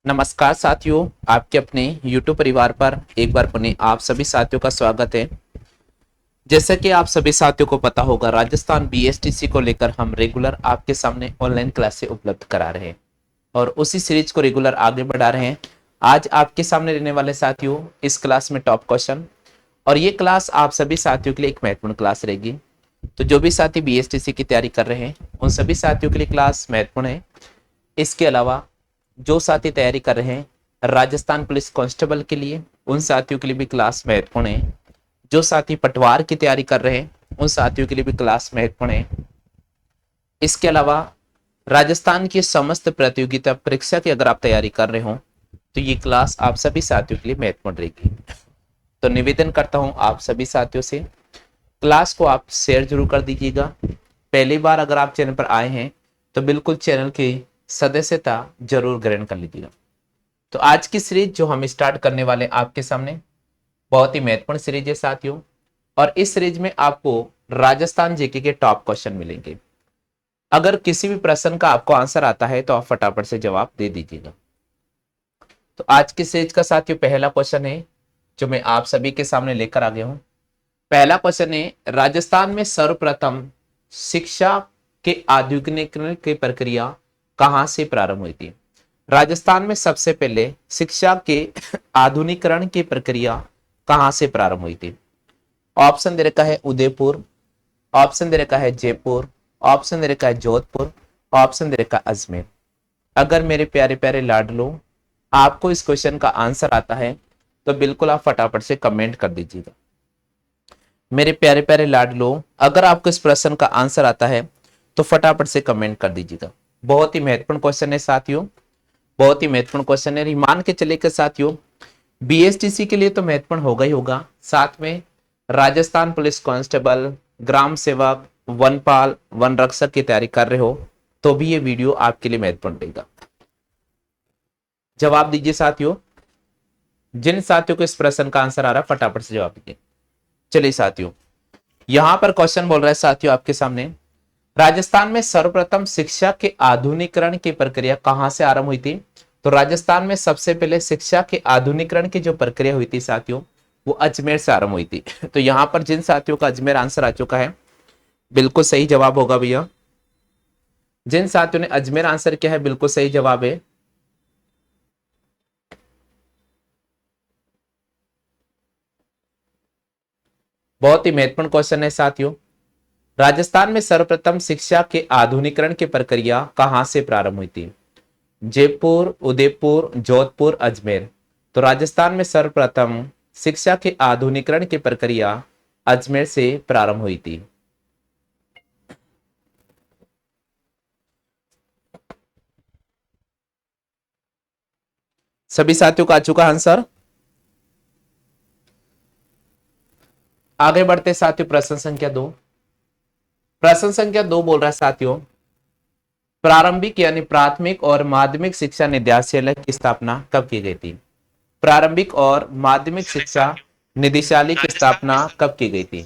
नमस्कार साथियों, आपके अपने YouTube परिवार पर एक बार पुनः आप सभी साथियों का स्वागत है। जैसा कि आप सभी साथियों को पता होगा, राजस्थान बीएसटीसी को लेकर हम रेगुलर आपके सामने ऑनलाइन क्लासें उपलब्ध करा रहे हैं और उसी सीरीज को रेगुलर आगे बढ़ा रहे हैं। आज आपके सामने रहने वाले साथियों इस क्लास में टॉप क्वेश्चन, और ये क्लास आप सभी साथियों के लिए एक महत्वपूर्ण क्लास रहेगी। तो जो भी साथी बीएसटीसी की तैयारी कर रहे हैं उन सभी साथियों के लिए क्लास महत्वपूर्ण है। इसके अलावा जो साथी तैयारी कर रहे हैं राजस्थान पुलिस कांस्टेबल के लिए, उन साथियों के लिए भी क्लास महत्वपूर्ण है। जो साथी पटवार की तैयारी कर रहे हैं उन साथियों के लिए भी क्लास महत्वपूर्ण है। इसके अलावा राजस्थान की समस्त प्रतियोगिता परीक्षा की अगर आप तैयारी कर रहे हो तो ये क्लास आप सभी साथियों के लिए महत्वपूर्ण रहेगी। तो निवेदन करता हूं आप सभी साथियों से, क्लास को आप शेयर जरूर कर दीजिएगा। पहली बार अगर आप चैनल पर आए हैं तो बिल्कुल चैनल की सदस्यता जरूर ग्रहण कर लीजिएगा। तो आज की सीरीज जो हम स्टार्ट करने वाले आपके सामने बहुत ही महत्वपूर्ण सीरीज है साथियों, और इस सीरीज में आपको राजस्थान जीके के टॉप क्वेश्चन मिलेंगे। अगर किसी भी प्रश्न का आपको आंसर आता है तो आप फटाफट से जवाब दे दीजिएगा। तो आज की सीरीज का साथियों पहला क्वेश्चन है जो मैं आप सभी के सामने लेकर आ गया हूं। पहला क्वेश्चन है, राजस्थान में सर्वप्रथम शिक्षा के आधुनिकीकरण की प्रक्रिया कहां से प्रारंभ हुई थी? राजस्थान में सबसे पहले शिक्षा के आधुनिकीकरण की प्रक्रिया कहां से प्रारंभ हुई थी? ऑप्शन दे रखा है उदयपुर, ऑप्शन दे रखा है जयपुर, ऑप्शन दे रखा है जोधपुर, ऑप्शन दे रखा है अजमेर। अगर मेरे प्यारे प्यारे लाडलो आपको इस क्वेश्चन का आंसर आता है तो बिल्कुल आप फटाफट से कमेंट कर दीजिएगा। मेरे प्यारे प्यारे लाडलो, अगर आपको इस प्रश्न का आंसर आता है तो फटाफट से कमेंट कर दीजिएगा। बहुत ही महत्वपूर्ण क्वेश्चन है साथियों, बहुत ही महत्वपूर्ण क्वेश्चन है। मान के चले के साथियों बीएसटीसी के लिए तो महत्वपूर्ण होगा ही होगा, साथ में राजस्थान पुलिस कांस्टेबल, ग्राम सेवक, वनपाल, वन रक्षक की तैयारी कर रहे हो तो भी ये वीडियो आपके लिए महत्वपूर्ण रहेगा। जवाब दीजिए साथियों, जिन साथियों को इस प्रश्न का आंसर आ रहा है फटाफट से जवाब दीजिए। चलिए साथियों, यहां पर क्वेश्चन बोल रहा है साथियों आपके सामने, राजस्थान में सर्वप्रथम शिक्षा के आधुनिकीकरण की प्रक्रिया कहां से आरंभ हुई थी? तो राजस्थान में सबसे पहले शिक्षा के आधुनिकीकरण की जो प्रक्रिया हुई थी साथियों वो अजमेर से आरंभ हुई थी। तो यहां पर जिन साथियों का अजमेर आंसर आ चुका है बिल्कुल सही जवाब होगा भैया। जिन साथियों ने अजमेर आंसर किया है बिल्कुल सही जवाब है। बहुत ही महत्वपूर्ण क्वेश्चन है साथियों, राजस्थान में सर्वप्रथम शिक्षा के आधुनिकीकरण की प्रक्रिया कहां से प्रारंभ हुई थी? जयपुर, उदयपुर, जोधपुर, अजमेर। तो राजस्थान में सर्वप्रथम शिक्षा के आधुनिकीकरण की प्रक्रिया अजमेर से प्रारंभ हुई थी। सभी साथियों का आ चुका आंसर। आगे बढ़ते साथियों, प्रश्न संख्या 2। प्रश्न संख्या 2 बोल रहा है साथियों, प्रारंभिक यानी प्राथमिक और माध्यमिक शिक्षा निदेशालय की स्थापना कब की गई थी? प्रारंभिक और माध्यमिक शिक्षा निदेशालय की स्थापना कब की गई थी?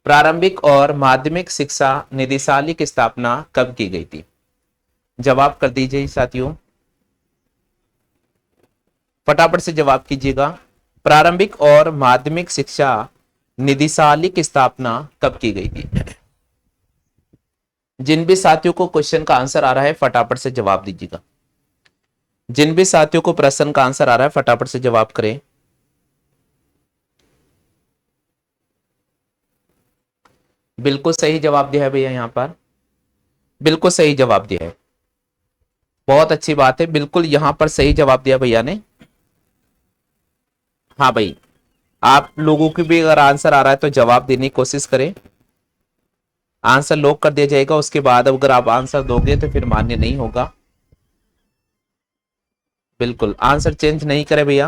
प्रारंभिक और माध्यमिक शिक्षा निदेशालय की स्थापना कब की गई थी? जवाब कर दीजिए साथियों, फटाफट से जवाब कीजिएगा। प्रारंभिक और माध्यमिक शिक्षा निदेशालय की स्थापना कब की गई थी? जिन भी साथियों को क्वेश्चन का आंसर आ रहा है फटाफट से जवाब दीजिएगा। जिन भी साथियों को प्रश्न का आंसर आ रहा है फटाफट से जवाब करें। बिल्कुल सही जवाब दिया है भैया, यहां पर बिल्कुल सही जवाब दिया है। बहुत अच्छी बात है, बिल्कुल यहां पर सही जवाब दिया भैया ने। हाँ भाई, आप लोगों की भी अगर आंसर आ रहा है तो जवाब देने की कोशिश करें। आंसर लॉक कर दिया जाएगा, उसके बाद अगर आप आंसर दोगे तो फिर मान्य नहीं होगा। बिल्कुल आंसर चेंज नहीं करें भैया,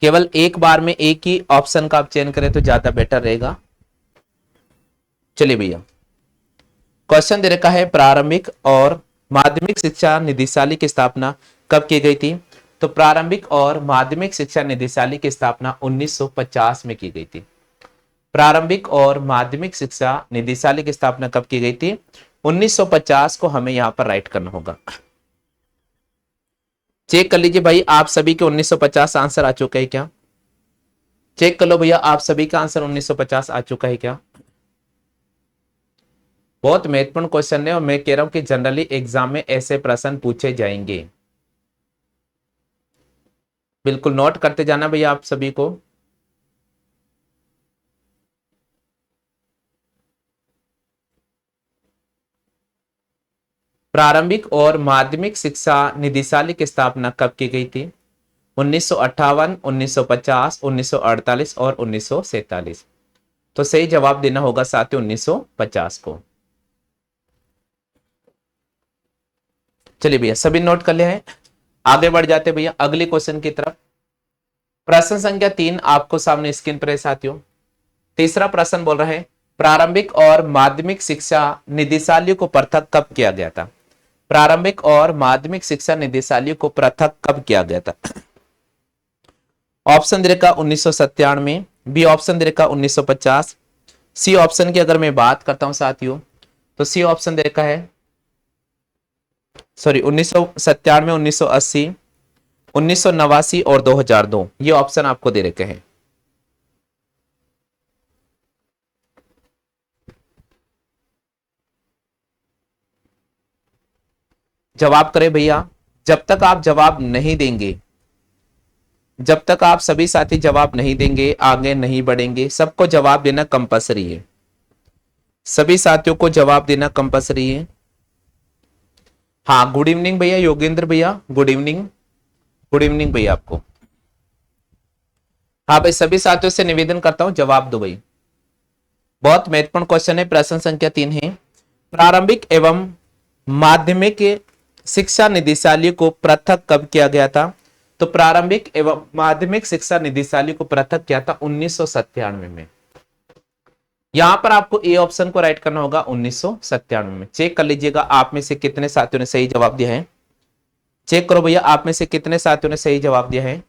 केवल एक बार में एक ही ऑप्शन का आप चयन करें तो ज्यादा बेटर रहेगा। चलिए भैया, क्वेश्चन दे रखा है प्रारंभिक और माध्यमिक शिक्षा निदेशालय की स्थापना कब की गई थी? तो प्रारंभिक और माध्यमिक शिक्षा निदेशालय की स्थापना 1950 में की गई थी। प्रारंभिक और माध्यमिक शिक्षा निदेशालय की स्थापना कब की गई थी? 1950 को हमें यहां पर राइट करना होगा। चेक कर लीजिए भाई, आप सभी के 1950 आंसर आ चुका है क्या? चेक कर लो भैया, आप सभी का आंसर 1950 आ चुका है क्या? बहुत महत्वपूर्ण क्वेश्चन है और मैं कह रहा हूं कि जनरली एग्जाम में ऐसे प्रश्न पूछे जाएंगे। बिल्कुल नोट करते जाना भैया आप सभी को। प्रारंभिक और माध्यमिक शिक्षा निदेशालय की स्थापना कब की गई थी? 1958, 1950, 1948 और 1947। तो सही जवाब देना होगा साथियों 1950 को। चलिए भैया सभी नोट कर ले हैं, आगे बढ़ जाते भैया अगले क्वेश्चन की तरफ। प्रश्न संख्या 3 आपको सामने स्क्रीन पर है साथियों। तीसरा प्रश्न बोल रहा है, प्रारंभिक और माध्यमिक शिक्षा निदेशालय को पृथक कब किया गया था? प्रारंभिक और माध्यमिक शिक्षा निदेशालय को पृथक कब किया गया था? ऑप्शन दे रखा 1997, बी ऑप्शन दे रखा 1950, सी ऑप्शन की अगर मैं बात करता हूं साथियों तो सी ऑप्शन दे रखा है, सॉरी 1997, 1980, 1989 और 2002, ये ऑप्शन आपको दे रखे हैं। जवाब करें भैया। जब तक आप जवाब नहीं देंगे, जब तक आप सभी साथी जवाब नहीं देंगे आगे नहीं बढ़ेंगे। सबको जवाब देना कंपलसरी है, सभी साथियों को जवाब देना कंपलसरी है। हाँ गुड इवनिंग भैया योगेंद्र भैया, गुड इवनिंग, गुड इवनिंग भैया आपको। हाँ भाई सभी साथियों से निवेदन करता हूं जवाब दो भाई। बहुत महत्वपूर्ण क्वेश्चन है, प्रश्न संख्या 3 है, प्रारंभिक एवं माध्यमिक शिक्षा निदेशालय को पृथक कब किया गया था? तो प्रारंभिक एवं माध्यमिक शिक्षा निदेशालय को पृथक किया था 1997 में। यहां पर आपको ए ऑप्शन को राइट करना होगा 1997 में। चेक कर लीजिएगा आप में से कितने साथियों ने सही जवाब दिया है। चेक करो भैया आप में से कितने साथियों ने सही जवाब दिया है।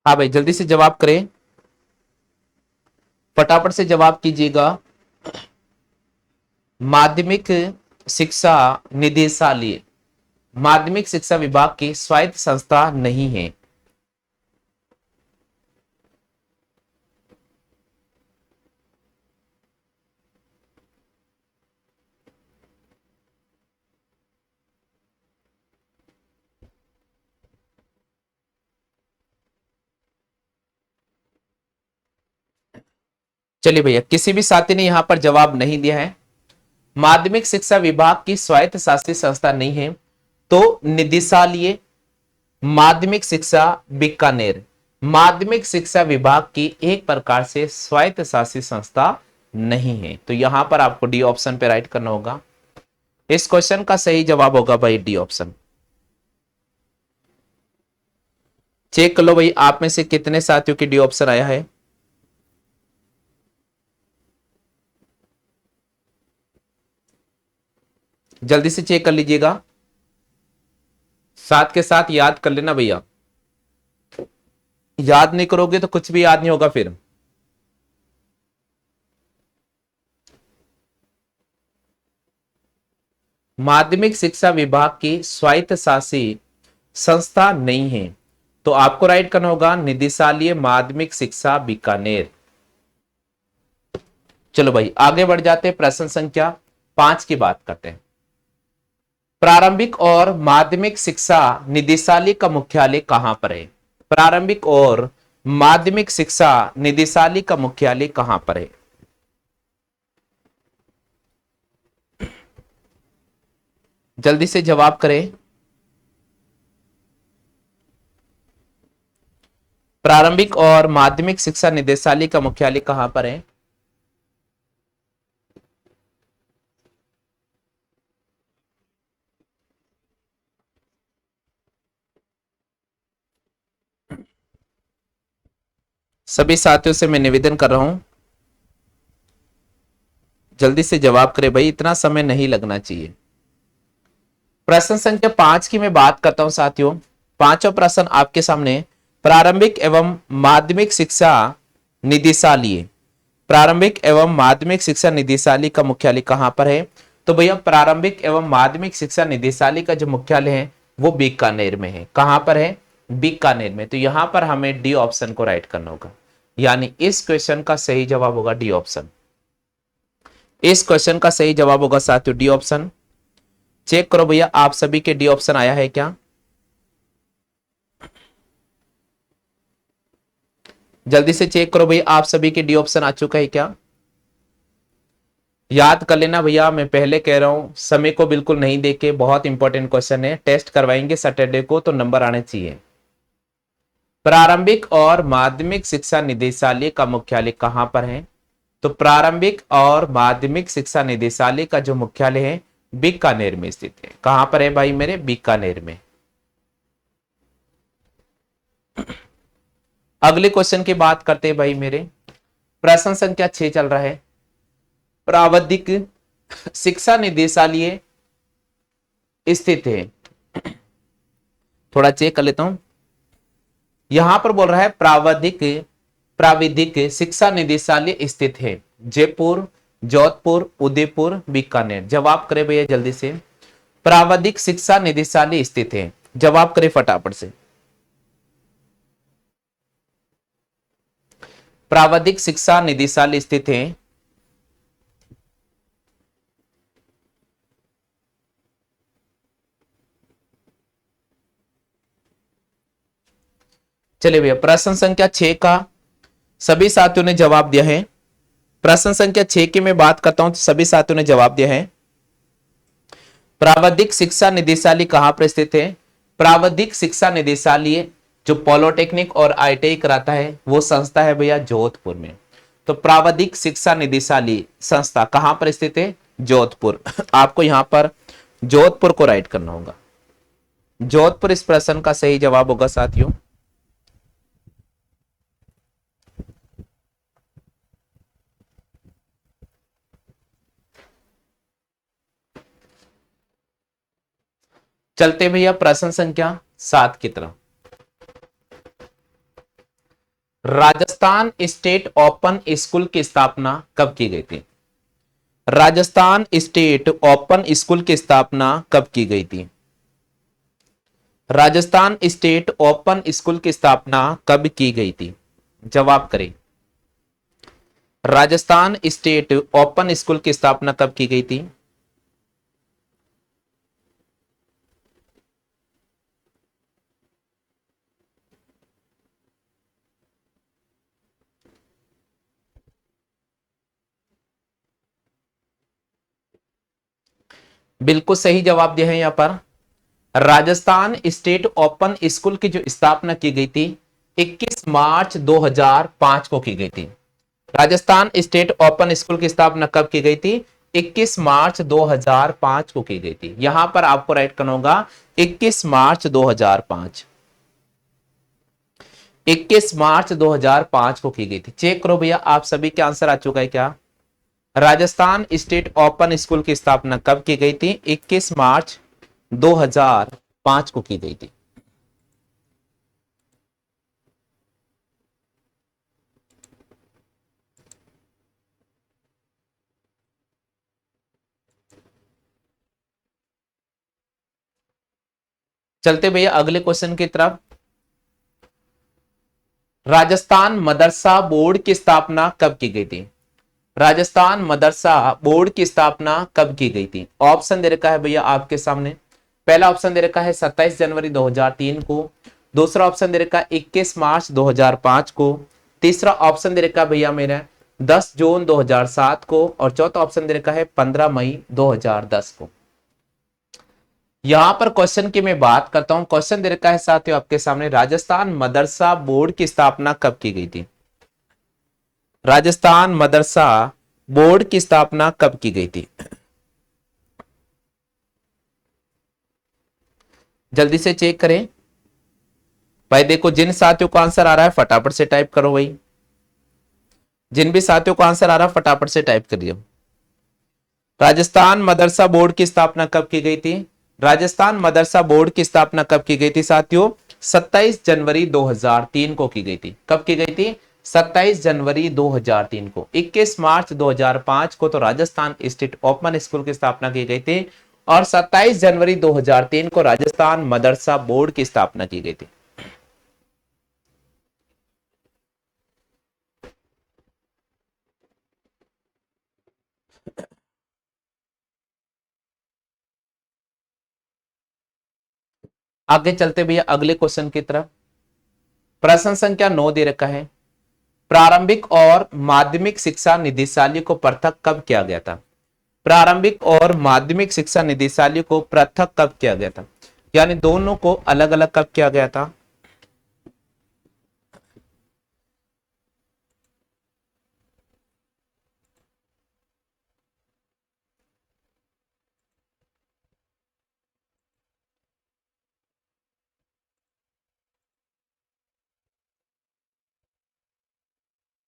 हाँ भाई जल्दी से जवाब करें, फटाफट से जवाब कीजिएगा। माध्यमिक शिक्षा निदेशालय माध्यमिक शिक्षा विभाग की स्वायत्त संस्था नहीं है। चलिए भैया किसी भी साथी ने यहां पर जवाब नहीं दिया है। माध्यमिक शिक्षा विभाग की स्वायत्त शासी संस्था नहीं है तो निदेशालय माध्यमिक शिक्षा बीकानेर माध्यमिक शिक्षा विभाग की एक प्रकार से स्वायत्त शासी संस्था नहीं है। तो यहां पर आपको डी ऑप्शन पे राइट करना होगा। इस क्वेश्चन का सही जवाब होगा भाई डी ऑप्शन। चेक कर लो भाई आप में से कितने साथियों की डी ऑप्शन आया है। जल्दी से चेक कर लीजिएगा, साथ के साथ याद कर लेना भैया, याद नहीं करोगे तो कुछ भी याद नहीं होगा फिर। माध्यमिक शिक्षा विभाग की स्वायत्तशासी संस्था नहीं है, तो आपको राइट करना होगा निदेशालय माध्यमिक शिक्षा बीकानेर। चलो भाई आगे बढ़ जाते हैं, प्रश्न संख्या 5 की बात करते हैं। प्रारंभिक और माध्यमिक शिक्षा निदेशालय का मुख्यालय कहां पर है? प्रारंभिक और माध्यमिक शिक्षा निदेशालय का मुख्यालय कहां पर है? जल्दी से जवाब करें। प्रारंभिक और माध्यमिक शिक्षा निदेशालय का मुख्यालय कहां पर है? सभी साथियों से मैं निवेदन कर रहा हूं, जल्दी से जवाब करें भाई, इतना समय नहीं लगना चाहिए। प्रश्न संख्या 5 की मैं बात करता हूं साथियों। पांचवा प्रश्न आपके सामने, प्रारंभिक एवं माध्यमिक शिक्षा निदेशालय, प्रारंभिक एवं माध्यमिक शिक्षा निदेशालय का मुख्यालय कहां पर है? तो भैया प्रारंभिक एवं माध्यमिक शिक्षा निदेशालय का जो मुख्यालय है वो बीकानेर में है। कहां पर है? बीकानेर में। तो यहां पर हमें डी ऑप्शन को राइट करना होगा, यानी इस क्वेश्चन का सही जवाब होगा डी ऑप्शन। इस क्वेश्चन का सही जवाब होगा साथियों डी ऑप्शन। चेक करो भैया आप सभी के डी ऑप्शन आया है क्या? जल्दी से चेक करो भैया आप सभी के डी ऑप्शन आ चुका है क्या? याद कर लेना भैया, मैं पहले कह रहा हूं समय को बिल्कुल नहीं देके, बहुत इंपॉर्टेंट क्वेश्चन है, टेस्ट करवाएंगे सैटरडे को तो नंबर आने चाहिए। प्रारंभिक और माध्यमिक शिक्षा निदेशालय का मुख्यालय कहां पर है? तो प्रारंभिक और माध्यमिक शिक्षा निदेशालय का जो मुख्यालय है बीकानेर में स्थित है। कहां पर है भाई मेरे? बीकानेर में। अगले क्वेश्चन की बात करते हैं भाई मेरे, प्रश्न संख्या 6 चल रहा है। प्राविधिक शिक्षा निदेशालय स्थित है, थोड़ा चेक कर लेता हूं। यहां पर बोल रहा है प्राविधिक शिक्षा निदेशालय स्थित है जयपुर, जोधपुर, उदयपुर, बीकानेर। जवाब करें भैया जल्दी से, प्राविधिक शिक्षा निदेशालय स्थित है, जवाब करें फटाफट से। प्राविधिक शिक्षा निदेशालय स्थित है, चलिए भैया प्रश्न संख्या 6 का सभी साथियों ने जवाब दिया है। प्रश्न संख्या 6 की मैं बात करता हूं तो सभी साथियों ने जवाब दिया है। प्राविधिक शिक्षा निदेशालय कहां पर स्थित है? प्राविधिक शिक्षा निदेशालय जो पॉलिटेक्निक और आईटीआई कराता है वो संस्था है भैया जोधपुर में। तो प्राविधिक शिक्षा निदेशालय संस्था कहां पर स्थित है? जोधपुर। आपको यहां पर जोधपुर को राइट करना होगा, जोधपुर इस प्रश्न का सही जवाब होगा साथियों। चलते भैया प्रश्न संख्या 7 की तरफ। राजस्थान स्टेट ओपन स्कूल की स्थापना कब की गई थी? राजस्थान स्टेट ओपन स्कूल की स्थापना कब की गई थी? राजस्थान स्टेट ओपन स्कूल की स्थापना कब की गई थी? जवाब करें। राजस्थान स्टेट ओपन स्कूल की स्थापना कब की गई थी? बिल्कुल सही जवाब दिया है यहां पर। राजस्थान स्टेट ओपन स्कूल की जो स्थापना की गई थी 21 मार्च 2005 को की गई थी। राजस्थान स्टेट ओपन स्कूल की स्थापना कब की गई थी? 21 मार्च 2005 को की गई थी। यहां पर आपको राइट करना होगा 21 मार्च 2005। 21 मार्च 2005 को की गई थी। चेक करो भैया आप सभी के आंसर आ चुका है क्या? राजस्थान स्टेट ओपन स्कूल की स्थापना कब की गई थी? 21 मार्च 2005 को की गई थी। चलते भैया अगले क्वेश्चन की तरफ। राजस्थान मदरसा बोर्ड की स्थापना कब की गई थी? राजस्थान मदरसा बोर्ड की स्थापना कब की गई थी? ऑप्शन दे रखा है भैया आपके सामने। पहला ऑप्शन दे रखा है 27 जनवरी 2003 को। दूसरा ऑप्शन दे रखा है 21 मार्च 2005 को। तीसरा ऑप्शन दे रखा है भैया मेरा 10 जून 2007 को। और चौथा ऑप्शन दे रखा है 15 मई 2010 को। यहां पर क्वेश्चन की मैं बात करता हूं। क्वेश्चन दे रखा है साथियों आपके सामने, राजस्थान मदरसा बोर्ड की स्थापना कब की गई थी? राजस्थान मदरसा बोर्ड की स्थापना कब की गई थी? जल्दी से चेक करें भाई। देखो जिन साथियों को आंसर आ रहा है फटाफट से टाइप करो भाई। जिन भी साथियों को आंसर आ रहा है फटाफट से टाइप करिए। राजस्थान मदरसा बोर्ड की स्थापना कब की गई थी? राजस्थान मदरसा बोर्ड की स्थापना कब की गई थी साथियों? 27 जनवरी 2003 को की गई थी। कब की गई थी? 27 जनवरी 2003 को। 21 मार्च 2005 को तो राजस्थान स्टेट ओपन स्कूल की स्थापना की गई थी और 27 जनवरी 2003 को राजस्थान मदरसा बोर्ड की स्थापना की गई थी। आगे चलते भैया अगले क्वेश्चन की तरफ। प्रश्न संख्या 9 दे रखा है, प्रारंभिक और माध्यमिक शिक्षा निदेशालय को पृथक कब किया गया था? प्रारंभिक और माध्यमिक शिक्षा निदेशालय को पृथक कब किया गया था? यानी दोनों को अलग अलग कब किया गया था?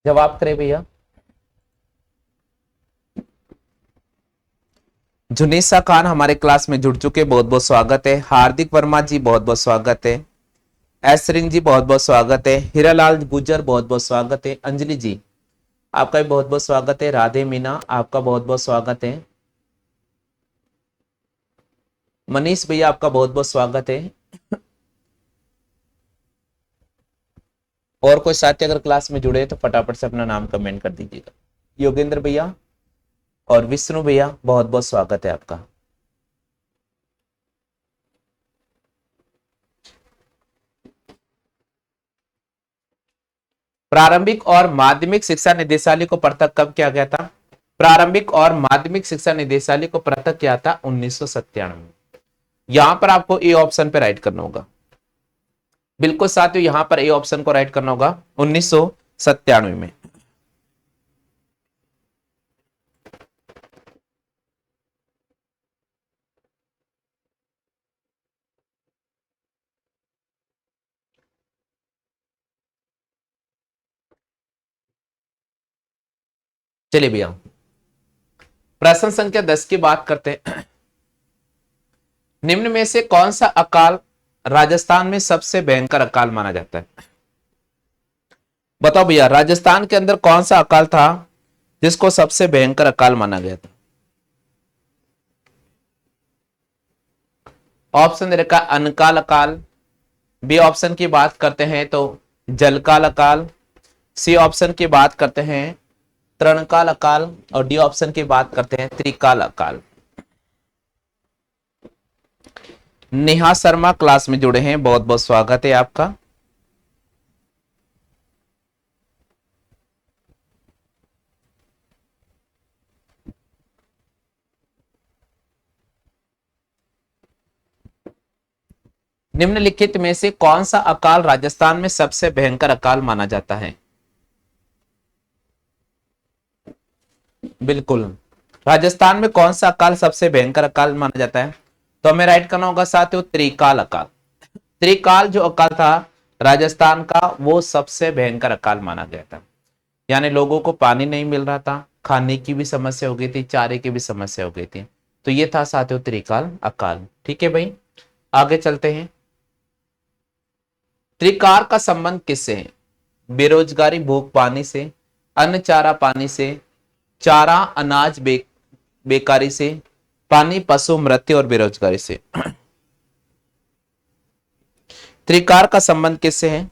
जवाब करें भैया। जुनेसा खान हमारे क्लास में जुड़ चुके, बहुत बहुत स्वागत है। हार्दिक वर्मा जी बहुत बहुत स्वागत है। ऐसरिंग जी बहुत बहुत स्वागत है। हीरालाल गुजर बहुत बहुत स्वागत है। अंजलि जी आपका भी बहुत बहुत स्वागत है। राधे मीना आपका बहुत बहुत स्वागत है। मनीष भैया आपका बहुत बहुत स्वागत है। और कोई साथी अगर क्लास में जुड़े तो फटाफट से अपना नाम कमेंट कर दीजिएगा। योगेंद्र भैया और विष्णु भैया बहुत बहुत स्वागत है आपका। प्रारंभिक और माध्यमिक शिक्षा निदेशालय को पृथक कब किया गया था? प्रारंभिक और माध्यमिक शिक्षा निदेशालय को पृथक किया था 1997। यहां पर आपको ए ऑप्शन पे राइट करना होगा। बिल्कुल साथियों यहां पर ए ऑप्शन को राइट करना होगा 1997 में। चलिए भैया प्रश्न संख्या 10 की बात करते हैं। निम्न में से कौन सा अकाल राजस्थान में सबसे भयंकर अकाल माना जाता है? बताओ भैया राजस्थान के अंदर कौन सा अकाल था जिसको सबसे भयंकर अकाल माना गया था? ऑप्शन दे रखा अनकाल अकाल। बी ऑप्शन की बात करते हैं तो जलकाल अकाल। सी ऑप्शन की बात करते हैं तृणकाल अकाल। और डी ऑप्शन की बात करते हैं त्रिकाल अकाल। नेहा शर्मा क्लास में जुड़े हैं, बहुत बहुत स्वागत है आपका। निम्नलिखित में से कौन सा अकाल राजस्थान में सबसे भयंकर अकाल माना जाता है? बिल्कुल राजस्थान में कौन सा अकाल सबसे भयंकर अकाल माना जाता है? तो हमें राइट करना होगा साथियों त्रिकाल अकाल। त्रिकाल जो अकाल था राजस्थान का वो सबसे भयंकर अकाल माना गया था। यानी लोगों को पानी नहीं मिल रहा था, खाने की भी समस्या हो गई थी, चारे की भी समस्या हो गई थी। तो ये था साथियों त्रिकाल अकाल। ठीक है भाई, आगे चलते हैं। त्रिकाल का संबंध किससे है? बेरोजगारी भूख पानी से, अन्न चारा पानी से, चारा अनाज बेकारी से, पानी पशु मृत्यु और बेरोजगारी से। त्रिकाल का संबंध किससे है?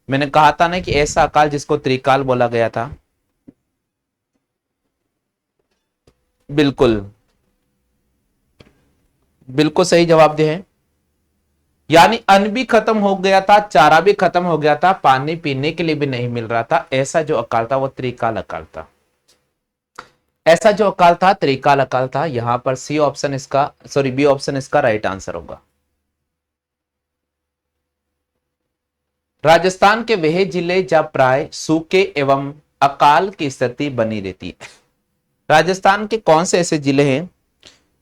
मैंने कहा था ना कि ऐसा अकाल जिसको त्रिकाल बोला गया था। बिल्कुल बिल्कुल सही जवाब दिया है। यानी अन्न भी खत्म हो गया था, चारा भी खत्म हो गया था, पानी पीने के लिए भी नहीं मिल रहा था। ऐसा जो अकाल था वो त्रिकाल अकाल था। ऐसा जो अकाल था त्रिकाल अकाल था। यहां पर सी ऑप्शन इसका, सॉरी बी ऑप्शन इसका राइट आंसर होगा। राजस्थान के वह जिले जहां प्राय सूखे एवं अकाल की स्थिति बनी रहती है। राजस्थान के कौन से ऐसे जिले हैं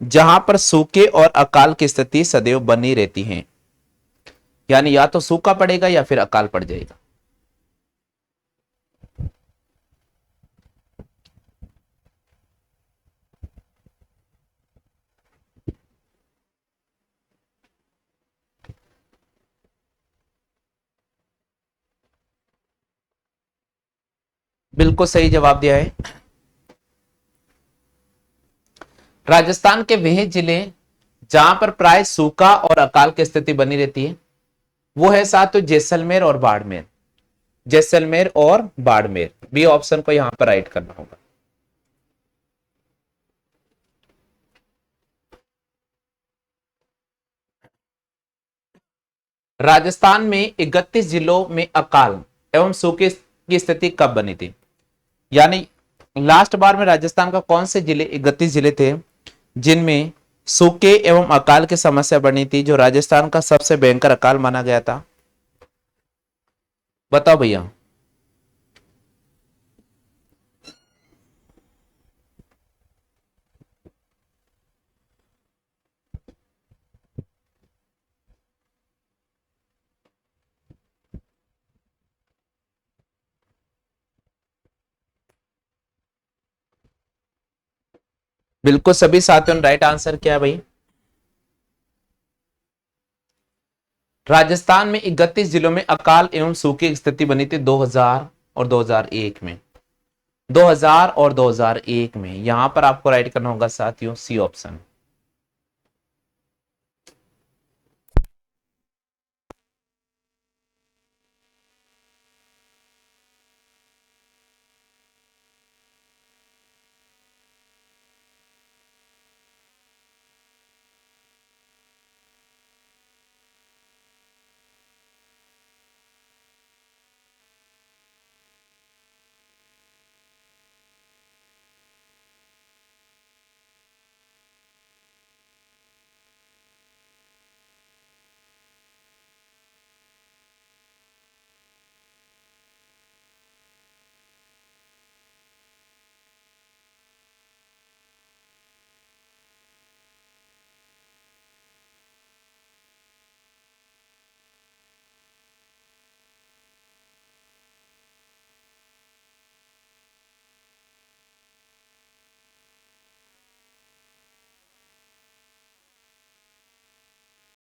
जहां पर सूखे और अकाल की स्थिति सदैव बनी रहती है? यानी या तो सूखा पड़ेगा या फिर अकाल पड़ जाएगा। बिल्कुल सही जवाब दिया है। राजस्थान के वह जिले जहां पर प्राय सूखा और अकाल की स्थिति बनी रहती है वो है साथ जैसलमेर और बाड़मेर। जैसलमेर और बाड़मेर, बी ऑप्शन को यहां पर राइट करना होगा। राजस्थान में 31 जिलों में अकाल एवं सूखे की स्थिति कब बनी थी? यानी लास्ट बार में राजस्थान का कौन से जिले, 31 जिले थे जिनमें सूखे एवं अकाल की समस्या बनी थी, जो राजस्थान का सबसे भयंकर अकाल माना गया था? बताओ भैया। बिल्कुल सभी साथियों ने राइट आंसर किया भाई। राजस्थान में 31 जिलों में अकाल एवं सूखे की स्थिति बनी थी 2000 और 2001 में। 2000 और 2001 में। यहां पर आपको राइट करना होगा साथियों सी ऑप्शन।